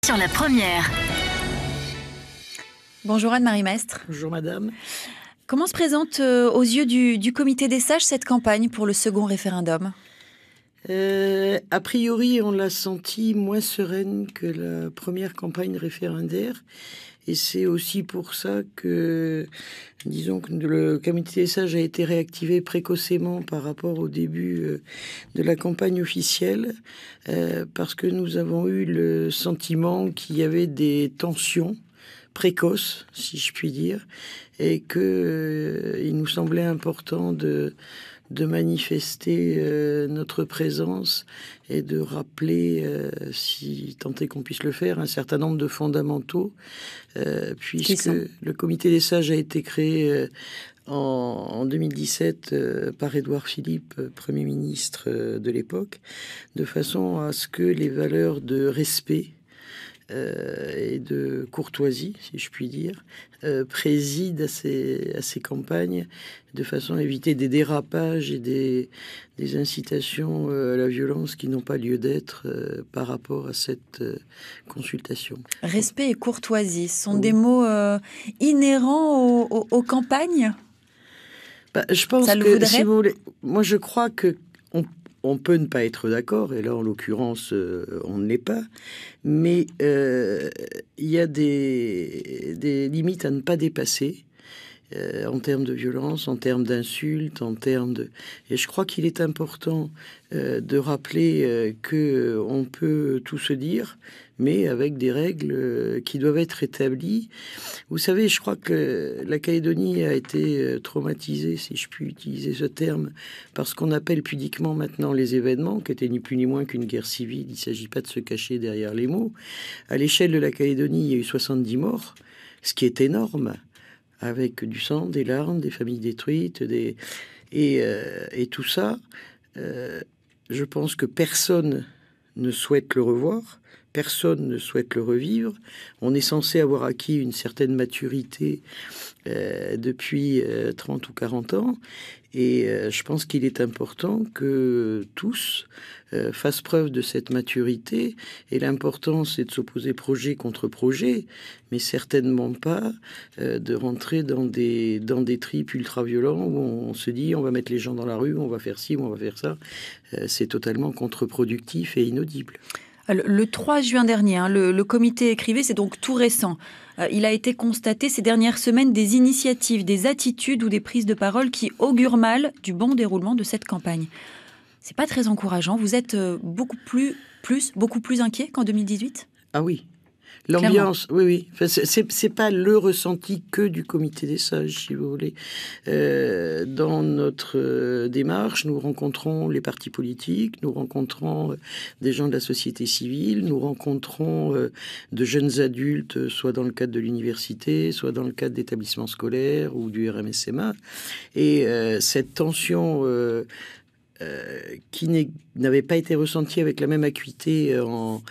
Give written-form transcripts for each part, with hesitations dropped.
Sur la première. Bonjour Anne-Marie Mestre. Bonjour madame. Comment se présente aux yeux du comité des sages cette campagne pour le second référendum ? A priori, on l'a senti moins sereine que la première campagne référendaire. Et c'est aussi pour ça que, disons que le comité des sages a été réactivé précocement par rapport au début de la campagne officielle, parce que nous avons eu le sentiment qu'il y avait des tensions précoces, si je puis dire, et que il nous semblait important de manifester notre présence et de rappeler, si tant est qu'on puisse le faire, un certain nombre de fondamentaux, puisque le comité des sages a été créé en 2017 par Édouard Philippe, Premier ministre de l'époque, de façon à ce que les valeurs de respect et de courtoisie, si je puis dire, préside à ces campagnes, de façon à éviter des dérapages et des incitations à la violence qui n'ont pas lieu d'être par rapport à cette consultation. Respect et courtoisie sont des mots inhérents aux campagnes. Je pense que, si vous voulez, moi je crois que on peut ne pas être d'accord, et là, en l'occurrence, on ne l'est pas, mais il y a des limites à ne pas dépasser en termes de violence, en termes d'insultes, en termes de... Et je crois qu'il est important de rappeler que on peut tout se dire, mais avec des règles qui doivent être établies. Vous savez, je crois que la Calédonie a été traumatisée, si je puis utiliser ce terme, par ce qu'on appelle pudiquement maintenant les événements, qui étaient ni plus ni moins qu'une guerre civile. Il ne s'agit pas de se cacher derrière les mots. À l'échelle de la Calédonie, il y a eu 70 morts, ce qui est énorme, avec du sang, des larmes, des familles détruites, et tout ça. Je pense que personne ne souhaite le revoir. Personne ne souhaite le revivre. On est censé avoir acquis une certaine maturité depuis 30 ou 40 ans. Et je pense qu'il est important que tous fassent preuve de cette maturité. Et l'important, c'est de s'opposer projet contre projet, mais certainement pas de rentrer dans des tripes ultra-violents où on se dit on va mettre les gens dans la rue, on va faire ci, on va faire ça. C'est totalement contre-productif et inaudible. Le 3 juin dernier, le comité écrivait, c'est donc tout récent. Il a été constaté ces dernières semaines des initiatives, des attitudes ou des prises de parole qui augurent mal du bon déroulement de cette campagne. C'est pas très encourageant. Vous êtes beaucoup plus inquiet qu'en 2018 ? Ah oui. L'ambiance, oui. Enfin, c'est pas le ressenti que du comité des sages, si vous voulez. Dans notre démarche, nous rencontrons les partis politiques, nous rencontrons des gens de la société civile, nous rencontrons de jeunes adultes, soit dans le cadre de l'université, soit dans le cadre d'établissements scolaires ou du RMSMA. Et cette tension... qui n'avait pas été ressenti avec la même acuité en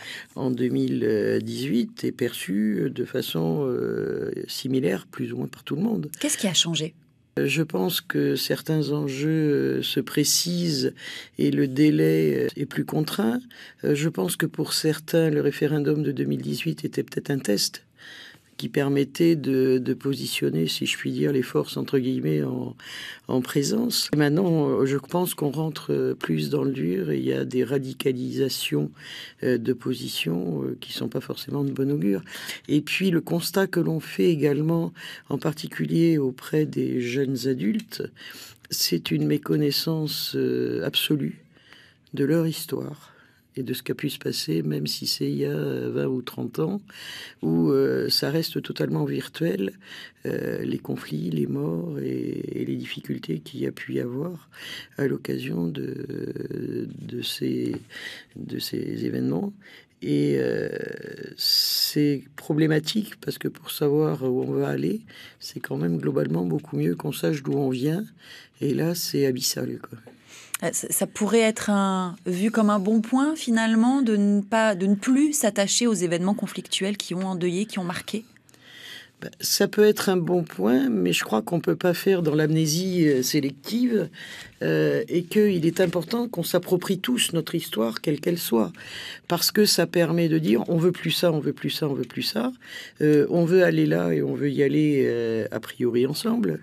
2018 est perçu de façon similaire, plus ou moins par tout le monde. Qu'est-ce qui a changé ? Je pense que certains enjeux se précisent et le délai est plus contraint. Je pense que pour certains, le référendum de 2018 était peut-être un test qui permettait de positionner, si je puis dire, les forces, entre guillemets, en présence. Et maintenant, je pense qu'on rentre plus dans le dur et il y a des radicalisations de positions qui ne sont pas forcément de bon augure. Et puis, le constat que l'on fait également, en particulier auprès des jeunes adultes, c'est une méconnaissance absolue de leur histoire et de ce qui a pu se passer, même si c'est il y a 20 ou 30 ans, où ça reste totalement virtuel, les conflits, les morts et les difficultés qu'il y a pu y avoir à l'occasion de ces événements. Et c'est problématique parce que pour savoir où on va aller, c'est quand même globalement beaucoup mieux qu'on sache d'où on vient. Et là, c'est abyssal, quoi. Ça pourrait être vu comme un bon point, finalement, de ne plus s'attacher aux événements conflictuels qui ont endeuillé, qui ont marqué. Ça peut être un bon point, mais je crois qu'on ne peut pas faire dans l'amnésie sélective et qu'il est important qu'on s'approprie tous notre histoire, quelle qu'elle soit, parce que ça permet de dire on veut plus ça, on veut plus ça, on veut plus ça, on veut aller là et on veut y aller a priori ensemble.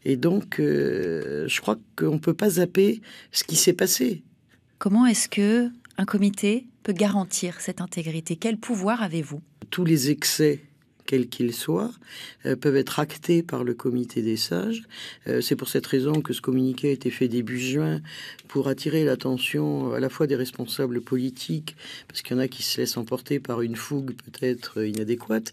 Et donc, je crois qu'on ne peut pas zapper ce qui s'est passé. Comment est-ce que un comité peut garantir cette intégrité? Quel pouvoir avez-vous? Tous les excès, quels qu'ils soient, peuvent être actés par le comité des sages. C'est pour cette raison que ce communiqué a été fait début juin pour attirer l'attention à la fois des responsables politiques, parce qu'il y en a qui se laissent emporter par une fougue peut-être inadéquate,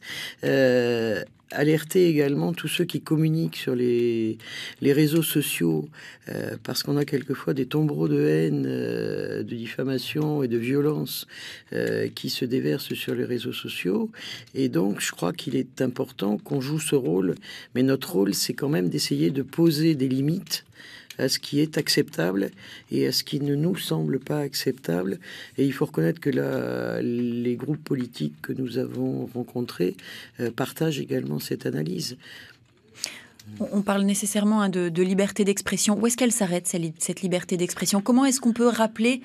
alerter également tous ceux qui communiquent sur les réseaux sociaux, parce qu'on a quelquefois des tombereaux de haine, de diffamation et de violence qui se déversent sur les réseaux sociaux. Et donc, je crois qu'il est important qu'on joue ce rôle. Mais notre rôle, c'est quand même d'essayer de poser des limites à ce qui est acceptable et à ce qui ne nous semble pas acceptable. Et il faut reconnaître que les groupes politiques que nous avons rencontrés partagent également cette analyse. On parle nécessairement de liberté d'expression. Où est-ce qu'elle s'arrête, cette liberté d'expression? Comment est-ce qu'on peut rappeler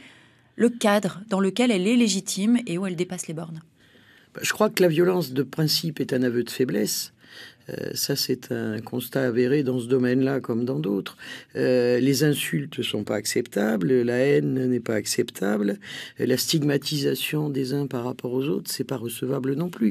le cadre dans lequel elle est légitime et où elle dépasse les bornes? Je crois que la violence de principe est un aveu de faiblesse. Ça, c'est un constat avéré dans ce domaine-là comme dans d'autres. Les insultes ne sont pas acceptables, la haine n'est pas acceptable, la stigmatisation des uns par rapport aux autres, c'est pas recevable non plus.